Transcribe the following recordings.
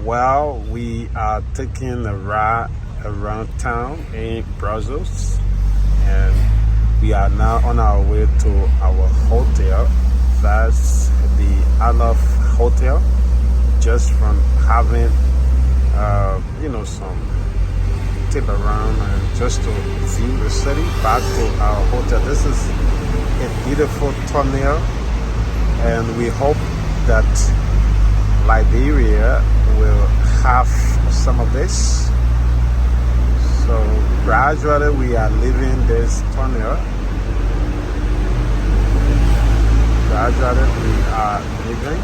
Well, we are taking a ride around town in Brussels, and we are now on our way to our hotel. That's the Alof Hotel. Just from having, some tip around and just to view the city back to our hotel. This is a beautiful tunnel, and we hope that Liberia will have some of this. So gradually we are leaving this tunnel. Gradually we are leaving.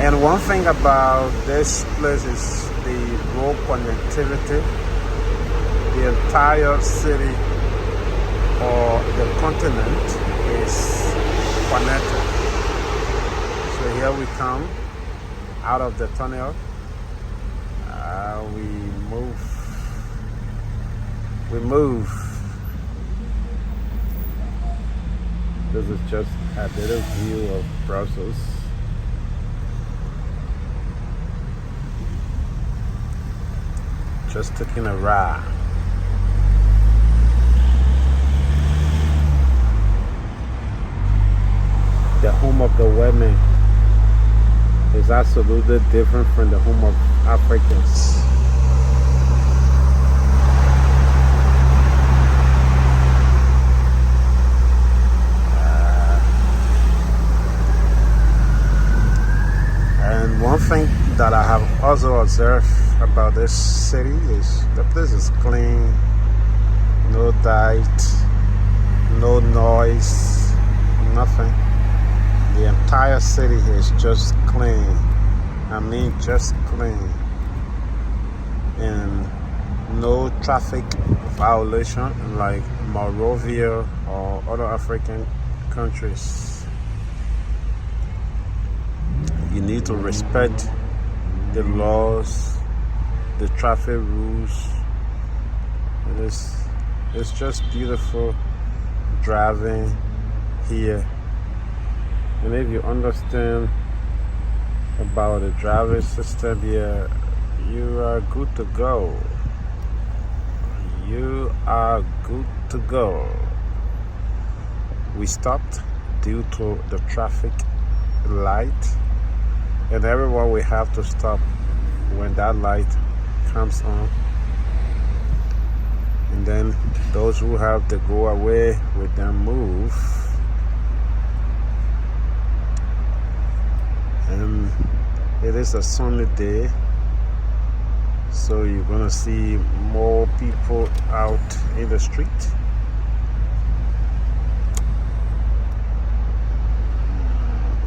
And one thing about this place is the road connectivity. The entire city or the continent is connected. So here we come out of the tunnel. We move. This is just a little view of Brussels. Just taking a ride. The home of the women is absolutely different from the home of Africans. And one thing that I have also observed about this city is the place is clean, no dirt, no noise, nothing. The entire city is just clean. I mean, just clean. And no traffic violation like Moldova or other African countries. You need to respect the laws, the traffic rules. It's just beautiful driving here. And if you understand about the driving system here, you are good to go. You are good to go. We stopped due to the traffic light, and everyone will have to stop when that light comes on. And then those who have to go away with them move. And it is a sunny day, so you're gonna see more people out in the street.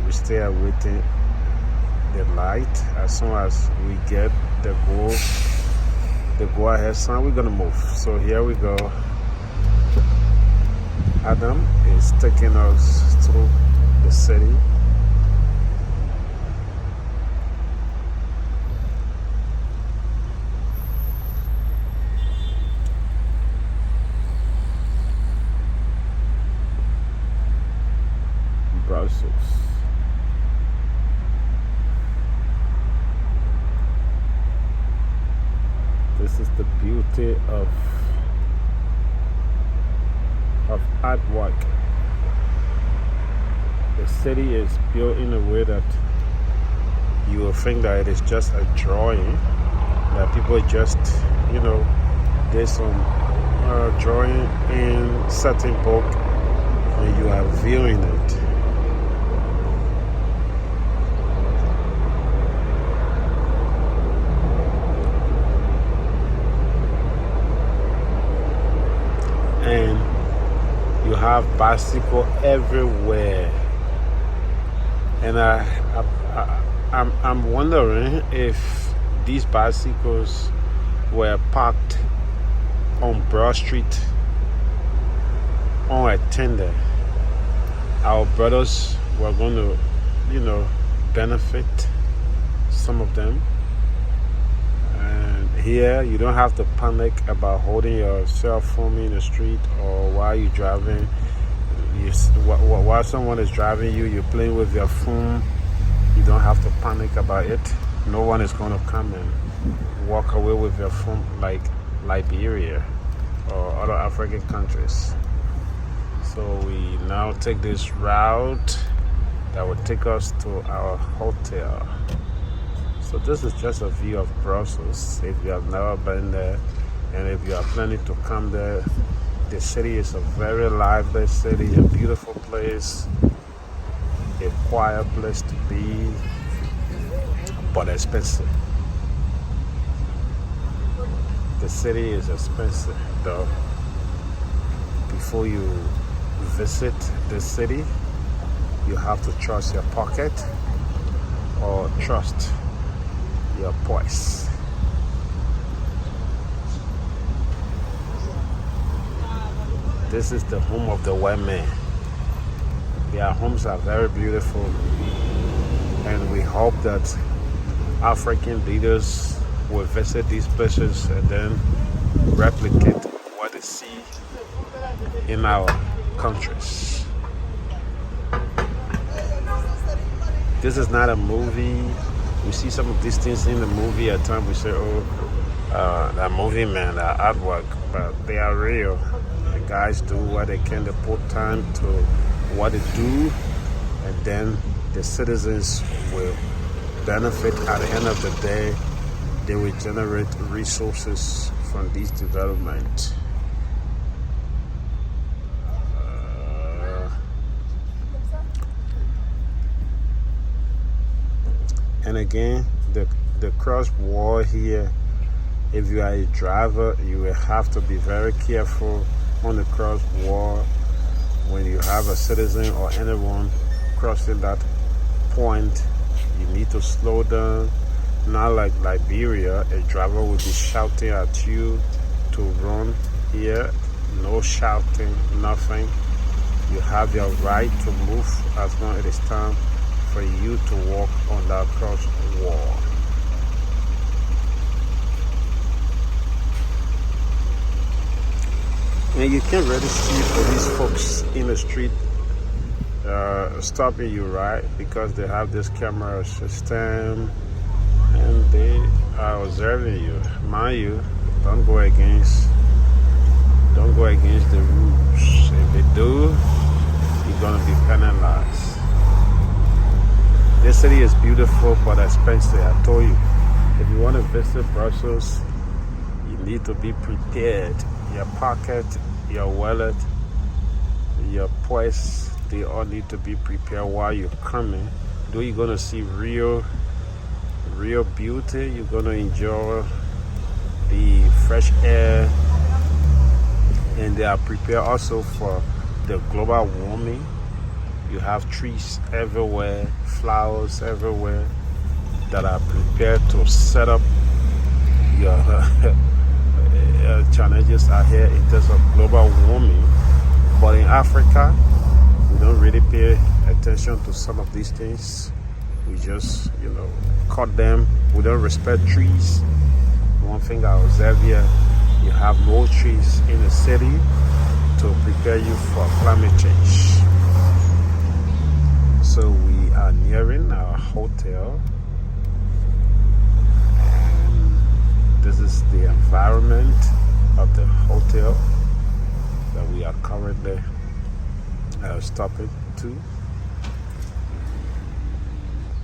We still are waiting the light. As soon as we get the go ahead sign, we're gonna move. So here we go. Adam is taking us through the city. Brussels. This is the beauty of artwork. The city is built in a way that you will think that it is just a drawing, that people just, did some drawing in certain book, and you are viewing it. And you have bicycle everywhere, and I'm wondering if these bicycles were parked on Broad Street unattended. Our brothers were going to, benefit some of them. Here, you don't have to panic about holding your cell phone in the street or while you're driving. While someone is driving you, you're playing with your phone You don't have to panic about it. No one is going to come and walk away with your phone like Liberia or other African countries. So we now take this route that will take us to our hotel. So this is just a view of Brussels. If you have never been there, and if you are planning to come there, the city is a very lively city, a beautiful place, a quiet place to be, but expensive. The city is expensive, though. Before you visit the city, you have to trust your pocket or trust your purse. This is the home of the white man. Their homes are very beautiful, and we hope that African leaders will visit these places and then replicate what they see in our countries. This is not a movie. We see some of these things in the movie. At times we say, oh, that movie, man, that artwork, but they are real. The guys do what they can. They put time to what they do, and then the citizens will benefit. At the end of the day, they will generate resources from these development. And again, the cross wall here, if you are a driver, you will have to be very careful on the cross wall when you have a citizen or anyone crossing that point. You need to slow down. Not like Liberia, a driver will be shouting at you to run. Here, no shouting, nothing. You have your right to move as long as it is time for you to walk on that cross wall. And you can really see police folks in the street stopping you, right? Because they have this camera system and they are observing you. Mind you, don't go against the rules. If they do, you're gonna be penalized. This city is beautiful but expensive. I told you, if you want to visit Brussels, you need to be prepared. Your pocket, your wallet, your purse, they all need to be prepared while you're coming. Though you're gonna see real beauty, you're gonna enjoy the fresh air, and they are prepared also for the global warming. You have trees everywhere, flowers everywhere that are prepared to set up your challenges are here in terms of global warming. But in Africa, we don't really pay attention to some of these things. We just, cut them. We don't respect trees. One thing I observe here, you have no trees in the city to prepare you for climate change. So we are nearing our hotel, and this is the environment of the hotel that we are currently stopping to.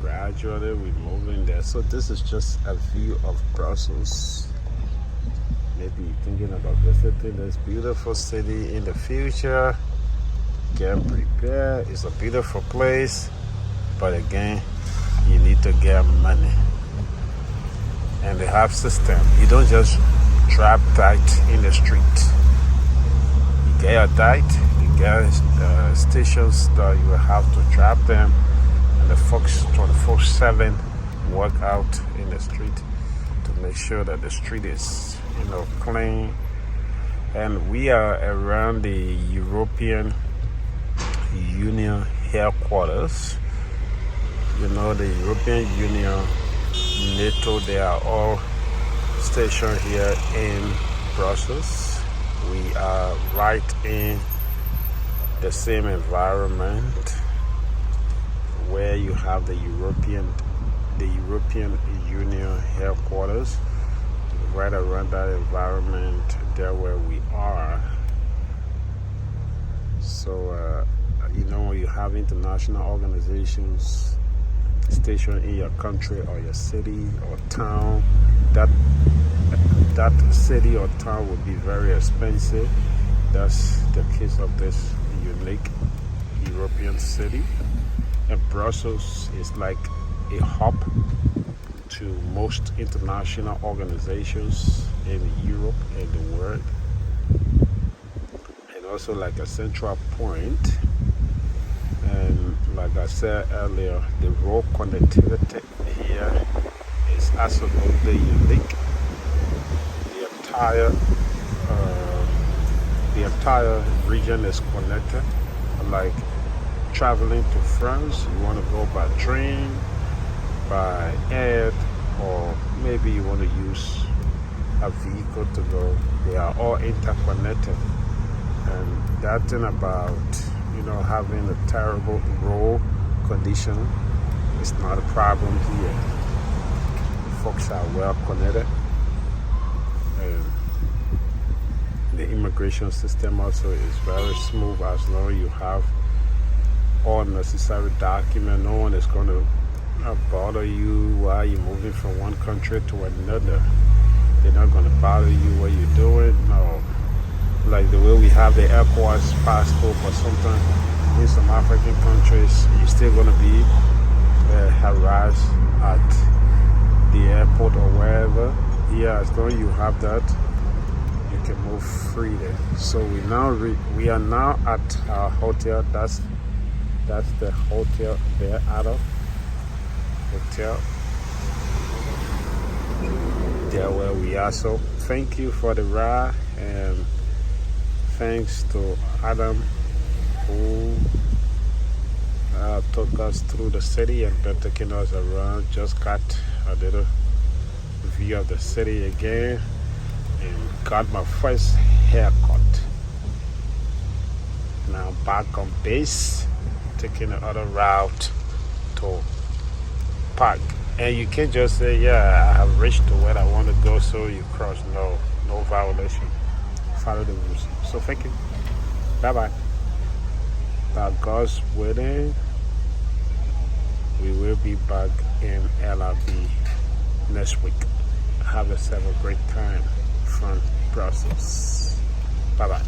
Gradually we're moving there. So this is just a view of Brussels. Maybe you're thinking about visiting this beautiful city in the future. Get prepared. It's a beautiful place, but again, you need to get money. And they have system. You don't just trap tight in the street. You get your tight. You get stations that you will have to trap them, and the folks 24/7 work out in the street to make sure that the street is clean. And we are around the European Union headquarters. The European Union, NATO, they are all stationed here in Brussels. We are right in the same environment where you have the European Union headquarters, right around that environment there where we are. So when you have international organizations stationed in your country or your city or town, that city or town would be very expensive. That's the case of this unique European city. And Brussels is like a hub to most international organizations in Europe and the world, and also like a central point. And like I said earlier, the road connectivity here is absolutely unique. The entire region is connected. Like traveling to France, you want to go by train, by air, or maybe you want to use a vehicle to go. They are all interconnected. And that thing about having a terrible road condition is not a problem here. Folks are well connected, and the immigration system also is very smooth. As long as you have all necessary documents, no one is going to bother you while you're moving from one country to another. They're not going to bother you what you're doing. No. Like the way we have the ECOWAS passport, but sometimes in some African countries, you're still going to be harassed at the airport or wherever. Here, as long as you have that, you can move freely. So we are now at our hotel. That's the hotel there, Adolf Hotel. There where we are. So thank you for the ride, and thanks to Adam who took us through the city and then taking us around. Just got a little view of the city again and got my first haircut. Now back on base, taking the other route to park. And you can't just say, yeah, I have reached to where I want to go, so you cross. No violation. Follow the rules. So thank you. Bye-bye. By God's willing, we will be back in LRB next week. Have yourself a great time from Brussels. Bye-bye.